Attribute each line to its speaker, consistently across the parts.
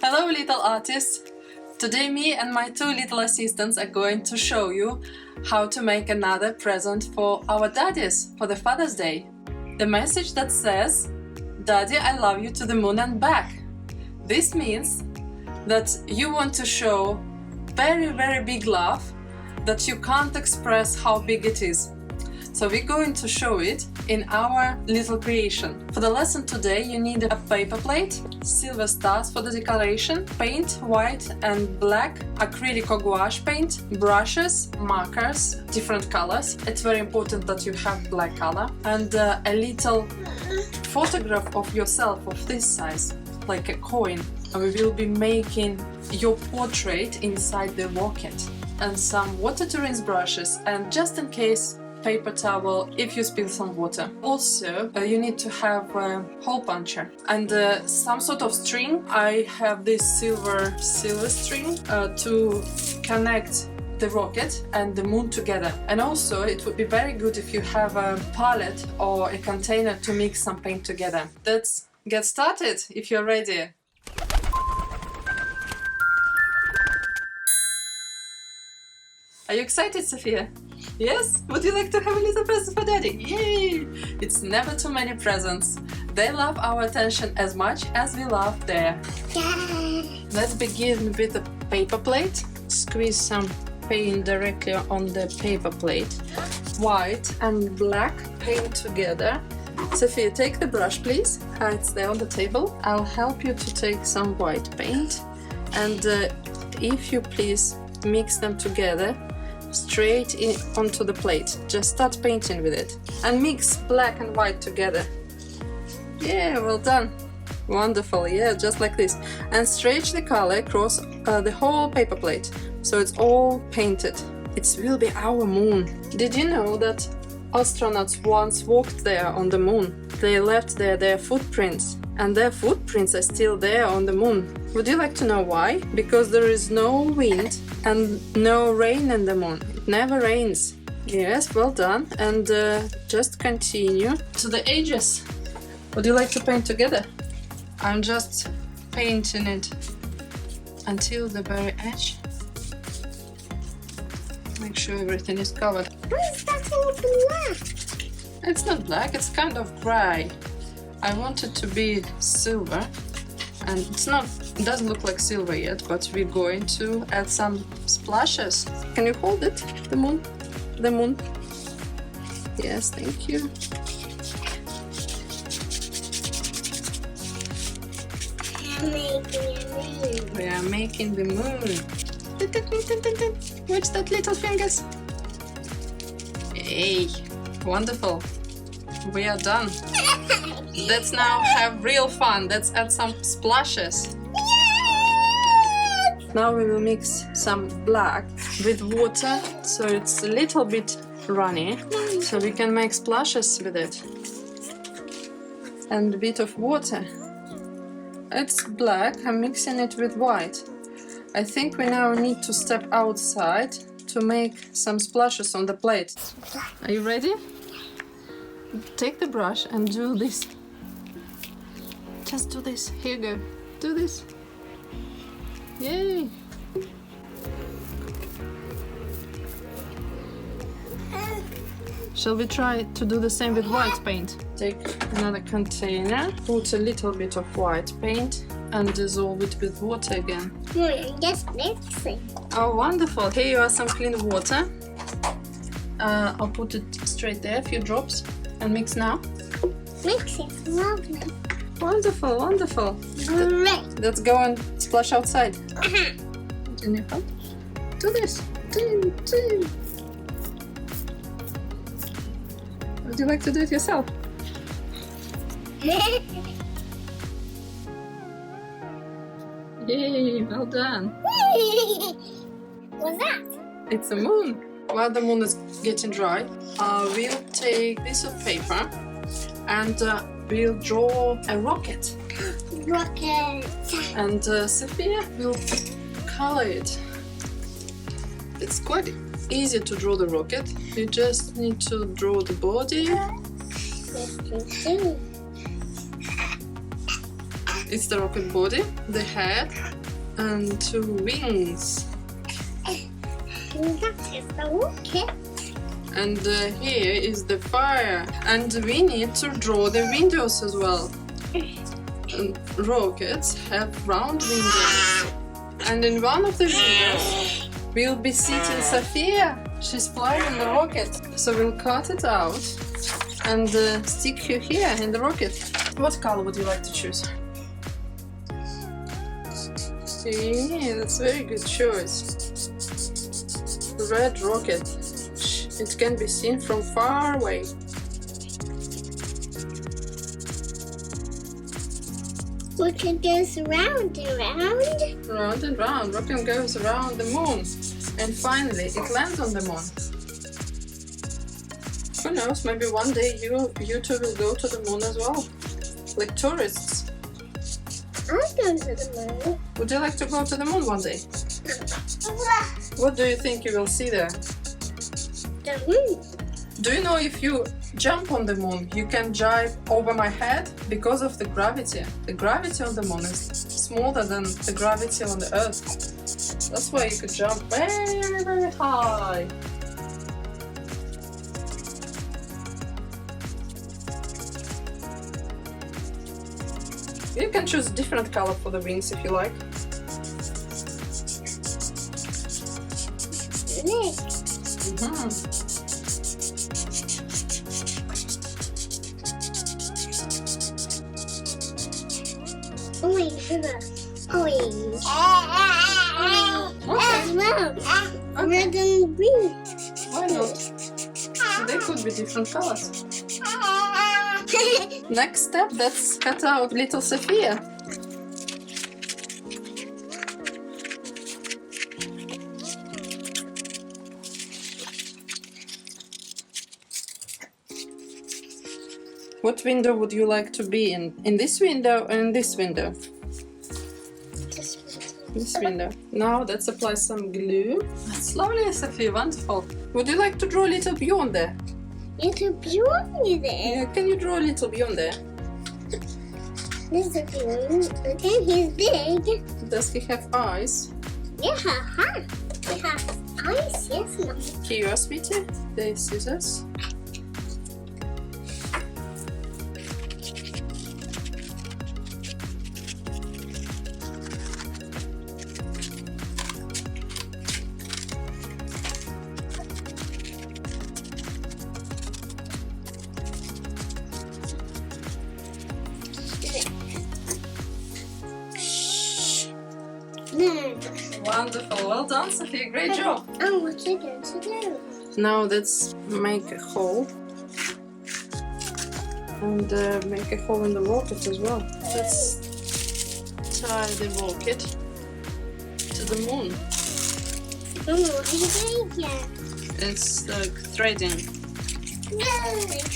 Speaker 1: Hello little artists! Today me and my two little assistants are going to show you how to make another present for our daddies for the Father's Day. The message that says, "Daddy, I love you to the moon and back." This means that you want to show very big love that you can't express how big it is. So we're going to show it in our little creation. For the lesson today you need a paper plate, silver stars for the decoration, paint, white and black, acrylic or gouache paint, brushes, markers, different colors. It's very important that you have black color, and a little photograph of yourself of this size, like a coin. We will be making your portrait inside the rocket, and some water to rinse brushes, and just in case, paper towel if you spill some water. Also, you need to have a hole puncher and some sort of string. I have this silver string to connect the rocket and the moon together. And also it would be very good if you have a palette or a container to mix some paint together. Let's get started if you're ready. Are you excited, Sophia? Yes? Would you like to have a little present for Daddy? Yay! It's never too many presents. They love our attention as much as we love their. Let's begin with the paper plate. Squeeze some paint directly on the paper plate. White and black paint together. Sophia, take the brush, please. It's there on the table. I'll help you to take some white paint. And if you please mix them together straight onto the plate. Just start painting with it and mix black and white together. Yeah, well done. Wonderful, yeah, just like this. And stretch the color across the whole paper plate so it's all painted. It will be our moon. Did you know that astronauts once walked there on the moon? They left there their footprints, and their footprints are still there on the moon. Would you like to know why? Because there is no wind and no rain in the moon. It never rains. Yes, well done. And just continue to the edges. Would you like to paint together? I'm just painting it until the very edge. Make sure everything is covered.
Speaker 2: Why is that all black?
Speaker 1: It's not black, it's kind of gray. I want it to be silver, and it doesn't look like silver yet, but we're going to add some splashes. Can you hold it? The moon? The moon? Yes, thank you. We are making the moon. Watch that little fingers. Hey, wonderful. We are done. Let's now have real fun. Let's add some splashes.
Speaker 2: Yes!
Speaker 1: Now we will mix some black with water so it's a little bit runny, so we can make splashes with it. And a bit of water. It's black, I'm mixing it with white. I think we now need to step outside to make some splashes on the plate. Are you ready? Take the brush and do this. Just do this. Here you go. Do this. Yay! Shall we try to do the same with white paint? Take another container, put a little bit of white paint and dissolve it with water again.
Speaker 2: Just mixing.
Speaker 1: Oh, wonderful! Here you are some clean water. I'll put it straight there, a few drops, and mix now.
Speaker 2: Mix it, lovely.
Speaker 1: Wonderful, wonderful.
Speaker 2: Great.
Speaker 1: Let's go and splash outside. In your hand. Do this. Would you like to do it yourself? Yay, well done.
Speaker 2: What's that?
Speaker 1: It's a moon. While the moon is getting dry, we'll take a piece of paper and we'll draw a rocket.
Speaker 2: Rocket.
Speaker 1: And Sophia will color it. It's quite easy to draw the rocket. You just need to draw the body It's the rocket body, the head, and 2 wings.
Speaker 2: That is the rocket.
Speaker 1: And here is the fire. And we need to draw the windows as well. And rockets have round windows. And in one of the windows we'll be seating Sophia. She's flying the rocket. So we'll cut it out and stick her here in the rocket. What color would you like to choose? Yeah, that's a very good choice. Red rocket. It can be seen from far away.
Speaker 2: Rocket goes round and round.
Speaker 1: Round and round. Rocket goes around the moon. And finally, it lands on the moon. Who knows, maybe one day you two will go to the moon as well. Like tourists.
Speaker 2: I'm going to the moon.
Speaker 1: Would you like to go to the moon one day? What do you think you will see there?
Speaker 2: The moon.
Speaker 1: Do you know if you jump on the moon, you can jive over my head because of the gravity? The gravity on the moon is smaller than the gravity on the earth. That's why you could jump very, very high. You can choose different color for the wings if you like.
Speaker 2: Look. Orange, orange. As well. Red and green.
Speaker 1: Why not? They could be different colors. Next step, let's cut out little Sophia. What window would you like to be in? In this window or in this window? This window. Now let's apply some glue. That's lovely, Sophie, wonderful. Would you like to draw a little beyond there?
Speaker 2: Little beauty there.
Speaker 1: Yeah, can you draw a little beyond there?
Speaker 2: There's a beauty. Okay, he's big.
Speaker 1: Does he have eyes?
Speaker 2: Yeah, he has eyes, yes, Mom.
Speaker 1: Here, sweetie, the scissors.
Speaker 2: No.
Speaker 1: Wonderful, well done, Sophie, great job.
Speaker 2: And what you going to do?
Speaker 1: Now let's make a hole and make a hole in the rocket as well. Let's tie the rocket to the moon.
Speaker 2: Oh, what are you doing here?
Speaker 1: It's like threading.
Speaker 2: No,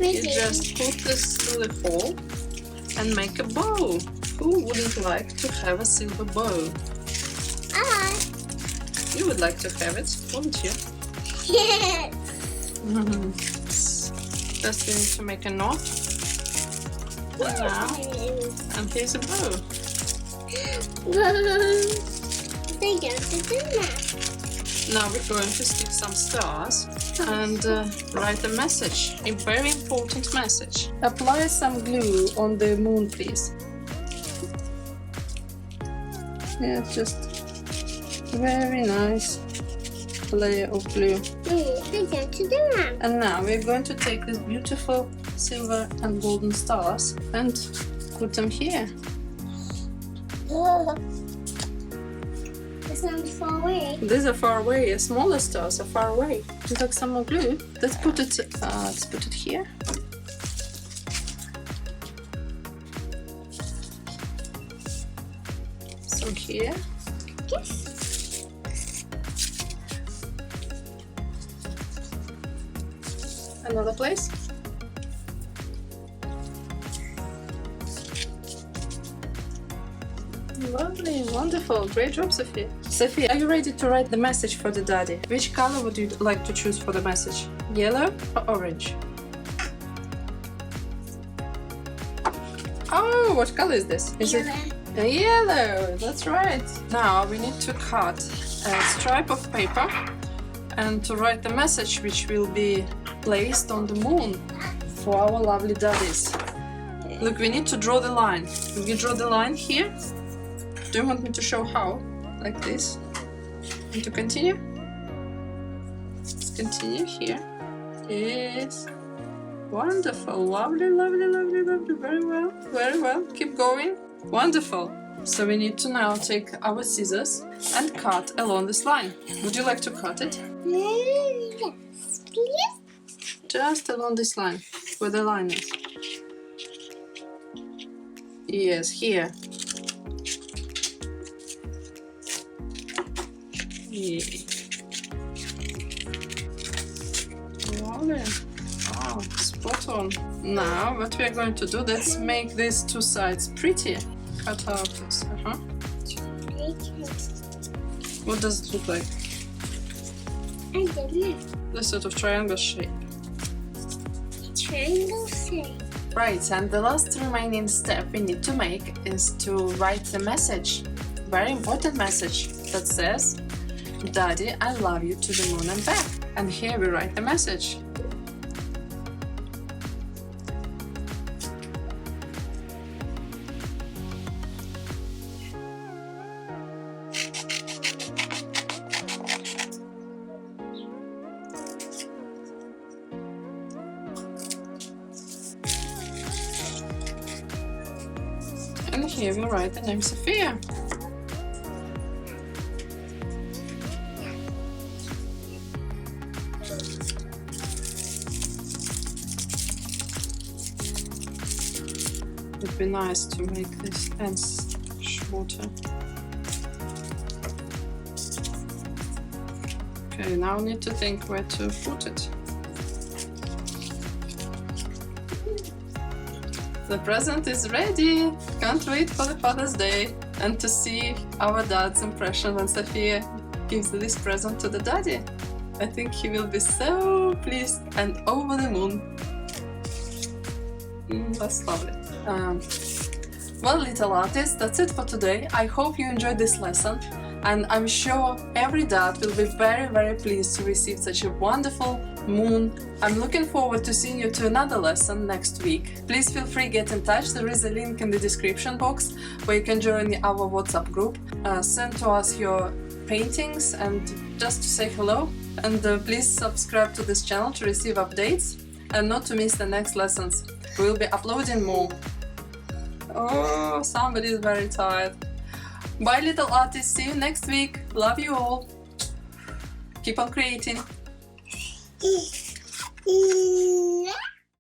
Speaker 1: You just put this through the hole and make a bow. Who wouldn't like to have a silver bow? You would like to have it, wouldn't you?
Speaker 2: Yes.
Speaker 1: Just we need to make a knot. Now, and here's a bow.
Speaker 2: They go to do that.
Speaker 1: Now we're going to stick some stars and write a message, a very important message. Apply some glue on the moon, please. Yeah, just very nice layer of glue.
Speaker 2: They go to do that.
Speaker 1: And now we're going to take these beautiful silver and golden stars and put them here.
Speaker 2: It's not far away.
Speaker 1: These are far away. Smaller stars are far away. Would you like some more glue? Let's put it here. Some here.
Speaker 2: Yes.
Speaker 1: Another place. Lovely, wonderful, great job, Sophie. Sophie, are you ready to write the message for the daddy? Which color would you like to choose for the message? Yellow or orange? Oh, what color is this? Is
Speaker 2: Yellow.
Speaker 1: it A yellow, that's right. Now we need to cut a stripe of paper and to write the message which will be placed on the moon for our lovely daddies. Look, we need to draw the line. We draw the line here. Do you want me to show how? Like this. And to continue? Let's continue here. Yes. Wonderful. Lovely, lovely, lovely, lovely. Very well. Very well. Keep going. Wonderful. So we need to now take our scissors and cut along this line. Would you like to cut it?
Speaker 2: Yes, please.
Speaker 1: Just along this line, where the line is. Yes, here. Yeah. Lovely. Wow, spot on. Now, what we are going to do, let's make these two sides pretty. Cut out this. What does it look like?
Speaker 2: I don't know.
Speaker 1: The sort of triangle shape.
Speaker 2: Triangle shape.
Speaker 1: Right, and the last remaining step we need to make is to write the message. Very important message that says, Daddy, I love you to the moon and back. And here we write the message. And here we write the name Sophia. It would be nice to make this ends shorter. Okay, now we need to think where to put it. The present is ready! Can't wait for the Father's Day and to see our dad's impression when Sophia gives this present to the daddy. I think he will be so pleased and over the moon. That's lovely. Well, little artists, that's it for today. I hope you enjoyed this lesson, and I'm sure every dad will be very, very pleased to receive such a wonderful moon. I'm looking forward to seeing you to another lesson next week. Please feel free to get in touch. There is a link in the description box where you can join our WhatsApp group. Send to us your paintings and just to say hello. And please subscribe to this channel to receive updates and not to miss the next lessons. We'll be uploading more. Oh, somebody is very tired. Bye, little artists. See you next week. Love you all. Keep on creating.